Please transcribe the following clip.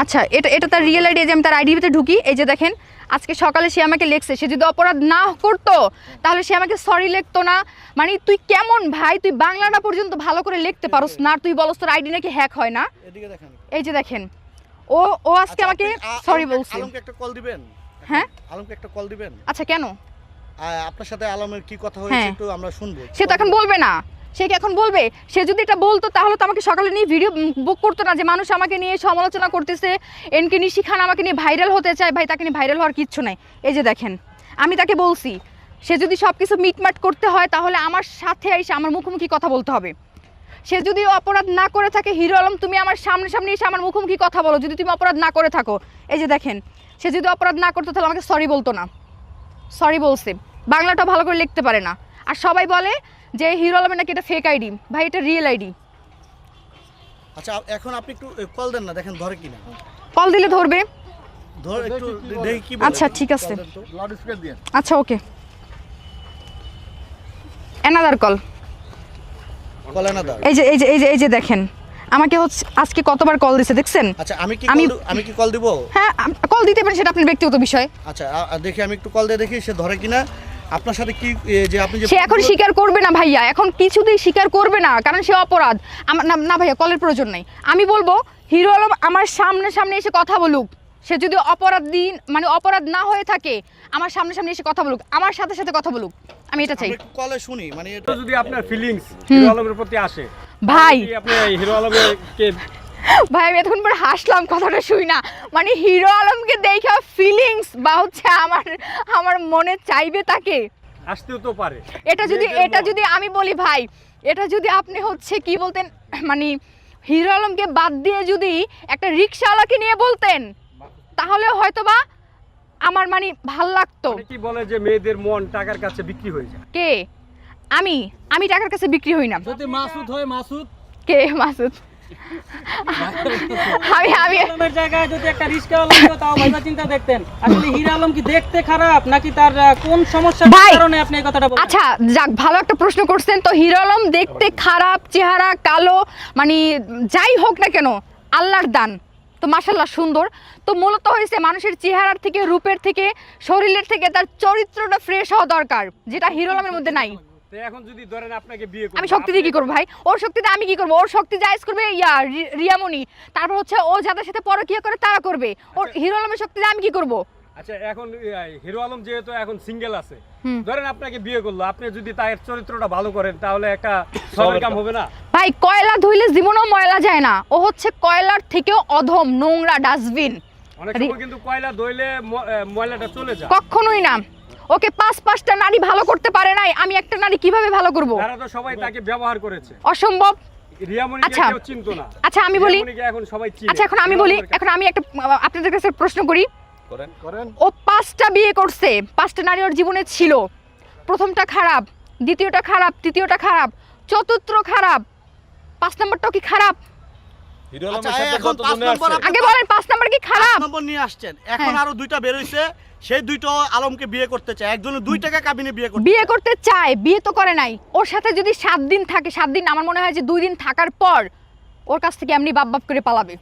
আচ্ছা এটা তার রিয়েল আইডি, যে আমি তার আইডিতে ঢুকি, এই যে দেখেন আজকে সকালে সে আমাকে লিখছে, সে যদি অপরাধ না করতো তাহলে সে আমাকে সরি লিখতো না। মানে তুই কেমন ভাই, তুই বাংলাটা পর্যন্ত ভালো করে লিখতে পারোস না, তুই বলস তোর আইডি নাকি হ্যাক হয় না। এই যে দেখেন ও আজকে আমাকে সরি বলছে। আলমকে একটা কল দিবেন? হ্যাঁ আলমকে একটা কল দিবেন? আচ্ছা কেন? আপনার সাথে আলমের কি কথা হয়েছে একটু আমরা শুনবো। সে তো এখন বলবে না, সে কি এখন বলবে? সে যদি এটা বলতো তাহলে তো আমাকে সকালে নিয়ে ভিডিও বুক করতো না, যে মানুষ আমাকে নিয়ে সমালোচনা করতেছে, এনকে নিশি খান আমাকে নিয়ে ভাইরাল হতে চায়। ভাই তাকে নিয়ে ভাইরাল হওয়ার কিচ্ছু নাই। এই যে দেখেন আমি তাকে বলছি, সে যদি সব কিছু মিটমাট করতে হয় তাহলে আমার সাথে এসে আমার মুখোমুখি কথা বলতে হবে। সে যদি অপরাধ না করে থাকে, হিরো আলম তুমি আমার সামনে এসে আমার মুখোমুখি কথা বলো যদি তুমি অপরাধ না করে থাকো। এই যে দেখেন সে যদি অপরাধ না করতো তাহলে আমাকে সরি বলতো না। সরি বলছে, বাংলাটা ভালো করে লিখতে পারে না। আর সবাই বলে যে হিরো আলমের নাকি এটা ফেক আইডি, ভাই এটা রিয়েল আইডি। আচ্ছা এখন আপনি একটু কল দেন না, দেখেন ধরে কিনা। কল দিলে ধরবে, ধর একটু দেখি কি বলে। আচ্ছা ঠিক আছে, আচ্ছা ওকে, অ্যানাদার কল। Call another. এই যে দেখেন আমাকে হচ্ছে আজকে কতবার কল দিছে দেখছেন। আচ্ছা আমি কি কল দিব? হ্যাঁ কল দিতে পারেন, সেটা আপনার ব্যক্তিগত বিষয়। আচ্ছা দেখি আমি একটু কল দিয়ে দেখি সে ধরে কিনা। আপনার সাথে কি যে আপনি যে সে এখন স্বীকার করবে না ভাইয়া, এখন কিছুতেই স্বীকার করবে না, কারণ সে অপরাধ। আমার না ভাইয়া কলের প্রয়োজন নাই। আমি বলবো হিরো আলম আমার সামনে এসে কথা বলুক। সে যদি অপরাধ না হয়ে থাকে আমার সামনে এসে কথা বলুক, আমার সাথে কথা বলুক, আমি এটা চাই। কলে শুনি মানে এটা যদি আপনার ফিলিংস হিরো আলমের প্রতি আসে ভাই, আপনি হিরো আলমকে ভাই আমি এতক্ষণ পরে হাসলাম কথাটা শুই না। মানে হিরো আলমকে দেখে ফিলিংস বা হচ্ছে আমার মনে চাইবে তাকে আসতেও তো পারে। এটা যদি আমি বলি ভাই, এটা যদি আপনি হচ্ছে কি বলতেন, মানে হিরো আলমকে বাদ দিয়ে যদি একটা রিকশাওয়ালাকে নিয়ে বলতেন তাহলে হয়তোবা আমার মানে ভাল লাগতো। কি বলে যে মেয়েদের মন টাকার কাছে বিক্রি হয়ে যায়। কে? আমি টাকার কাছে বিক্রি হই না। যদি মাসুদ হয়, মাসুদ কে মাসুদ? আমি আলমের জায়গায় যদি একটা রিস্কাওয়ালা হতো তাও ভাইবা চিন্তা দেখতেন। আসলে হিরো আলম কি দেখতে খারাপ নাকি তার কোন সমস্যার কারণে আপনি এই কথাটা বলেন? আচ্ছা যাক, ভালো একটা প্রশ্ন করছেন। তো হিরো আলম দেখতে খারাপ, চেহারা কালো, মানে যাই হোক না কেন আল্লাহর দান, তো মাশাআল্লাহ সুন্দর। তো মূলত হয়েছে মানুষের চেহারার থেকে, রূপের থেকে, শরীরের থেকে তার চরিত্রটা ফ্রেশ হওয়া দরকার, যেটা হিরো আলমের মধ্যে নাই। এখন যদি ধরেন আপনাকে বিয়ে করব, আমি শক্তি দিয়ে কি করবো ভাই? ওর শক্তিতে আমি কি করবো? ওর শক্তি জায়েজ করবে রিয়ামণি, তারপর হচ্ছে ও যাদের সাথে পরকীয়া করে তারা করবে। ওর হিরো আলমের শক্তিতে আমি কি করবো? আচ্ছা এখন হিরো আলম যেহেতু এখন সিঙ্গেল আছে, ধরেন আপনাকে বিয়ে করলো, আপনি যদি তার চরিত্রটা ভালো করেন তাহলে একটা সবার কাম হবে না ভাই? কয়লা ধুইলে জীবনেও ময়লা যায় না, ও হচ্ছে কয়লার থেকেও অধম, নোংরা ডাস্টবিন। অনেক সময় কিন্তু কয়লা ধুইলে ময়লাটা চলে যায়। কখনোই না। ওকে পাঁচটা নারী ভালো করতে পারে নাই, আমি একটা নারী কিভাবে ভালো করব? তারা তো সবাই তাকে ব্যবহার করেছে, অসম্ভব। রিয়ামণিকে কেউ চিনতো না। আচ্ছা আমি বলি, রিয়ামণিকে এখন সবাই চিনে। আচ্ছা এখন আমি বলি, এখন আমি একটা আপনাদের কাছে প্রশ্ন করি। করেন। ও 5টা বিয়ে করছে, 5টা নারী ওর জীবনে ছিল। প্রথমটা খারাপ, দ্বিতীয়টা খারাপ, তৃতীয়টা খারাপ, চতুর্থ খারাপ, 5 নম্বরটাও কি খারাপ? হিরো আলমের সাথে কত জনে আসছে? আগে বলেন 5 নম্বর কি খারাপ? 5 নম্বর নিয়ে আসছেন। এখন আরো 2টা বের হইছে, সেই 2টো আলমকে বিয়ে করতে চায়। একজন 2 টাকা কাবিনে বিয়ে করতে চায়, বিয়ে তো করে নাই। ওর সাথে যদি 7 দিন থাকে, 7 দিন আমার মনে হয় যে 2 দিন থাকার পর ওর কাছ থেকে এমনি বাপ করে পালাবে।